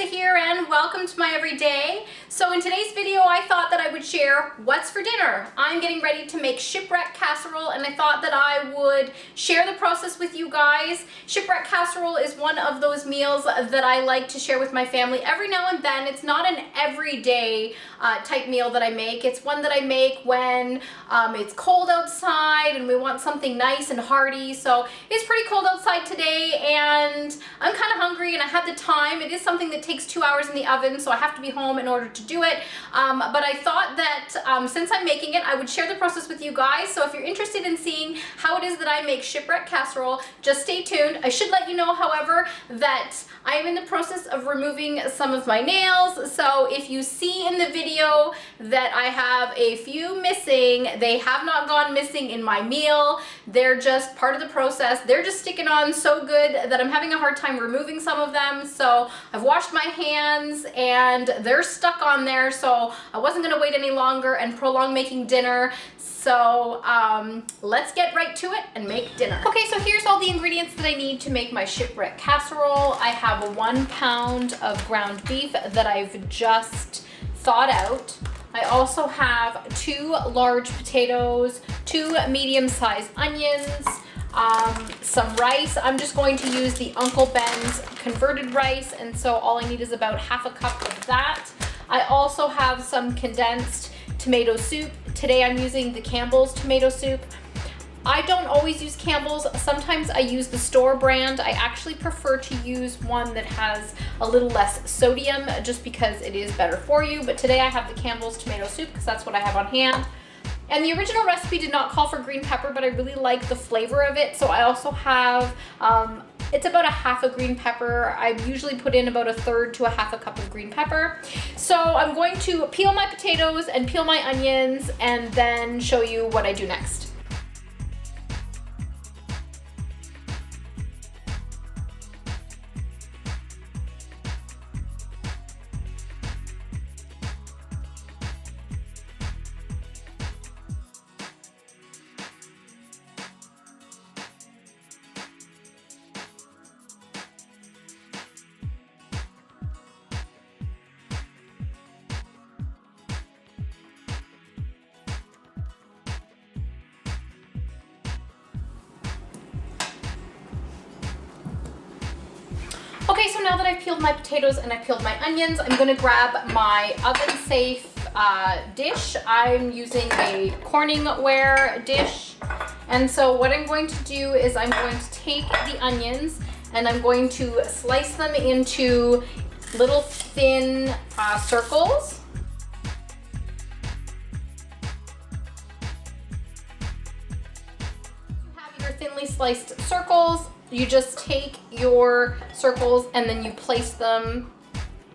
Lisa here and welcome to my everyday. So in today's video I thought that I would share what's for dinner. I'm getting ready to make Shipwreck Casserole and I thought that I would share the process with you guys. Shipwreck Casserole is one of those meals that I like to share with my family every now and then. It's not an everyday type meal that I make. It's one that I make when it's cold outside and we want something nice and hearty. So it's pretty cold outside today and I'm kind of hungry and I had the time. It is something that takes 2 hours in the oven, so I have to be home in order to do it. But I thought that since I'm making it, I would share the process with you guys. So if you're interested in seeing how it is that I make Shipwreck Casserole, just stay tuned. I should let you know, however, that I am in the process of removing some of my nails. So if you see in the video that I have a few missing, they have not gone missing in my meal. They're just part of the process. They're just sticking on so good that I'm having a hard time removing some of them. So I've washed my hands and they're stuck on there. So I wasn't gonna wait any longer and prolong making dinner. So let's get right to it and make dinner. Okay, so here's all the ingredients that I need to make my Shipwreck Casserole. I have 1 pound of ground beef that I've just thawed out. I also have 2 large potatoes, 2 medium-sized onions, some rice. I'm just going to use the Uncle Ben's converted rice, and so all I need is about ½ a cup of that. I also have some condensed tomato soup. Today I'm using the Campbell's tomato soup. I don't always use Campbell's. Sometimes I use the store brand. I actually prefer to use one that has a little less sodium just because it is better for you. But today I have the Campbell's tomato soup because that's what I have on hand. And the original recipe did not call for green pepper, but I really like the flavor of it. So I also have, it's about ½ a green pepper. I usually put in about 1/3 to ½ a cup of green pepper. So I'm going to peel my potatoes and peel my onions and then show you what I do next. Okay, so now that I've peeled my potatoes and I've peeled my onions, I'm gonna grab my oven-safe dish. I'm using a Corningware dish. And so what I'm going to do is I'm going to take the onions and I'm going to slice them into little thin circles. You have your thinly sliced circles. You just take your circles and then you place them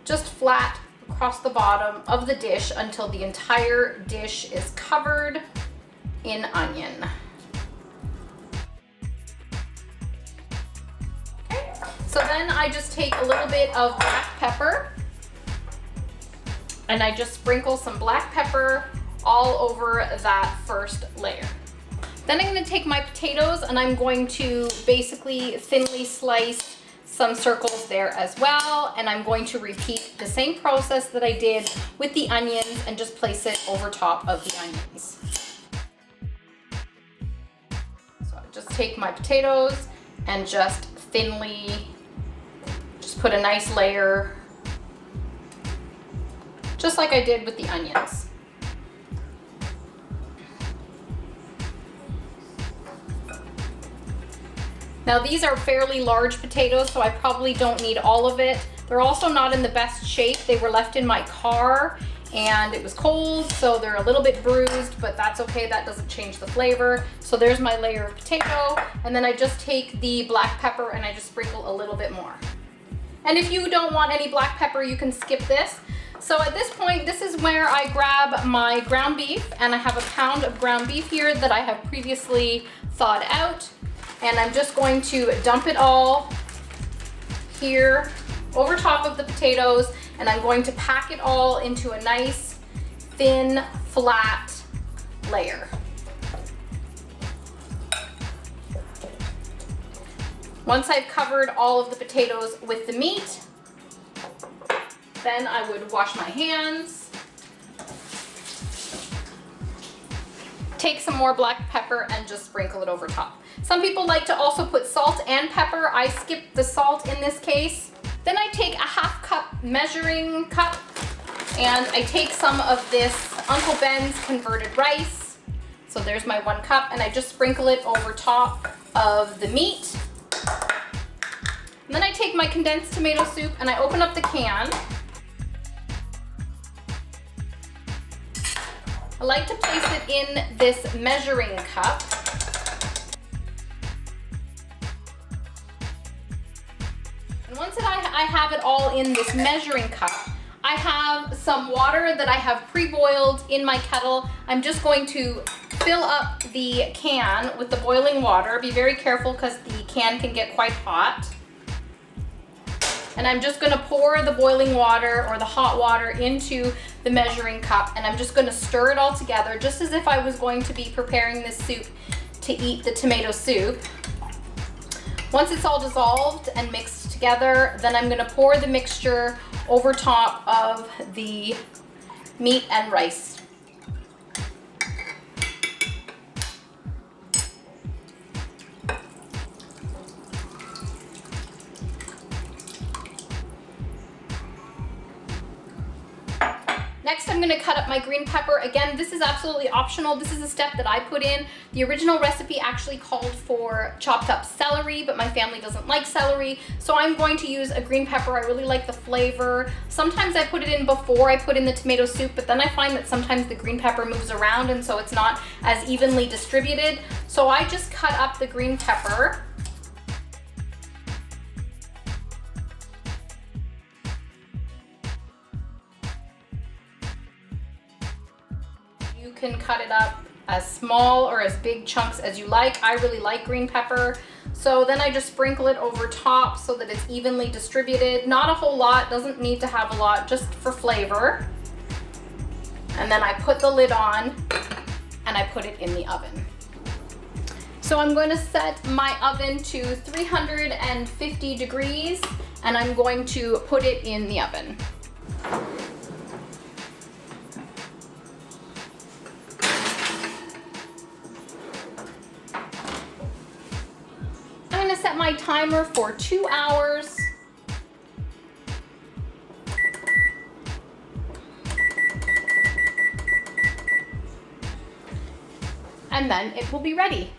just flat across the bottom of the dish until the entire dish is covered in onion. Okay, so then I just take a little bit of black pepper and I just sprinkle some black pepper all over that first layer. Then I'm going to take my potatoes and I'm going to basically thinly slice some circles there as well. And I'm going to repeat the same process that I did with the onions and just place it over top of the onions. So I just take my potatoes and just thinly just put a nice layer, just like I did with the onions. Now these are fairly large potatoes, so I probably don't need all of it. They're also not in the best shape. They were left in my car and it was cold, so they're a little bit bruised, but that's okay. That doesn't change the flavor. So there's my layer of potato. And then I just take the black pepper and I just sprinkle a little bit more. And if you don't want any black pepper, you can skip this. So at this point, this is where I grab my ground beef, and I have 1 pound of ground beef here that I have previously thawed out. And I'm just going to dump it all here over top of the potatoes, and I'm going to pack it all into a nice, thin, flat layer. Once I've covered all of the potatoes with the meat, Then I would wash my hands. Take some more black pepper and just sprinkle it over top. Some people like to also put salt and pepper. I skipped the salt in this case. Then I take a 1/2 cup measuring cup and I take some of this Uncle Ben's converted rice. So there's my 1 cup and I just sprinkle it over top of the meat. And then I take my condensed tomato soup and I open up the can. I like to place it in this measuring cup. And once I have it all in this measuring cup, I have some water that I have pre-boiled in my kettle. I'm just going to fill up the can with the boiling water. Be very careful because the can can get quite hot. And I'm just gonna pour the boiling water or the hot water into the measuring cup, and I'm just gonna stir it all together just as if I was going to be preparing this soup to eat the tomato soup. Once it's all dissolved and mixed together, then I'm gonna pour the mixture over top of the meat and rice. Next, I'm gonna cut up my green pepper. Again, this is absolutely optional. This is a step that I put in. The original recipe actually called for chopped up celery, but my family doesn't like celery, so I'm going to use a green pepper. I really like the flavor. Sometimes I put it in before I put in the tomato soup, but then I find that sometimes the green pepper moves around and so it's not as evenly distributed. So I just cut up the green pepper. You can cut it up as small or as big chunks as you like. I really like green pepper. So then I just sprinkle it over top so that it's evenly distributed. Not a whole lot, doesn't need to have a lot, just for flavor. And then I put the lid on and I put it in the oven. So I'm going to set my oven to 350 degrees and I'm going to put it in the oven. I'm going to set my timer for 2 hours. And then it will be ready.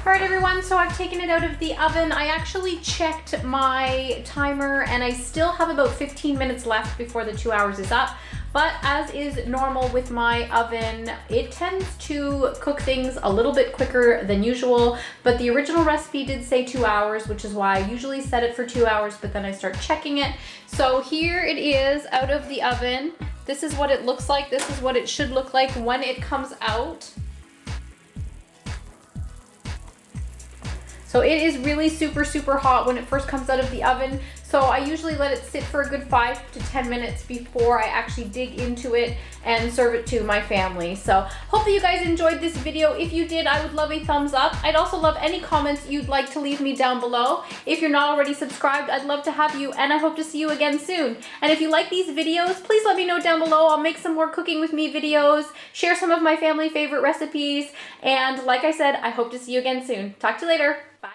All right, everyone, so I've taken it out of the oven. I actually checked my timer and I still have about 15 minutes left before the 2 hours is up. But as is normal with my oven, it tends to cook things a little bit quicker than usual. But the original recipe did say 2 hours, which is why I usually set it for 2 hours, but then I start checking it. So here it is out of the oven. This is what it looks like. This is what it should look like when it comes out. So it is really super, super hot when it first comes out of the oven. So I usually let it sit for a good 5 to 10 minutes before I actually dig into it and serve it to my family. So hope that you guys enjoyed this video. If you did, I would love a thumbs up. I'd also love any comments you'd like to leave me down below. If you're not already subscribed, I'd love to have you, and I hope to see you again soon. And if you like these videos, please let me know down below. I'll make some more cooking with me videos, share some of my family favorite recipes, and like I said, I hope to see you again soon. Talk to you later. Bye.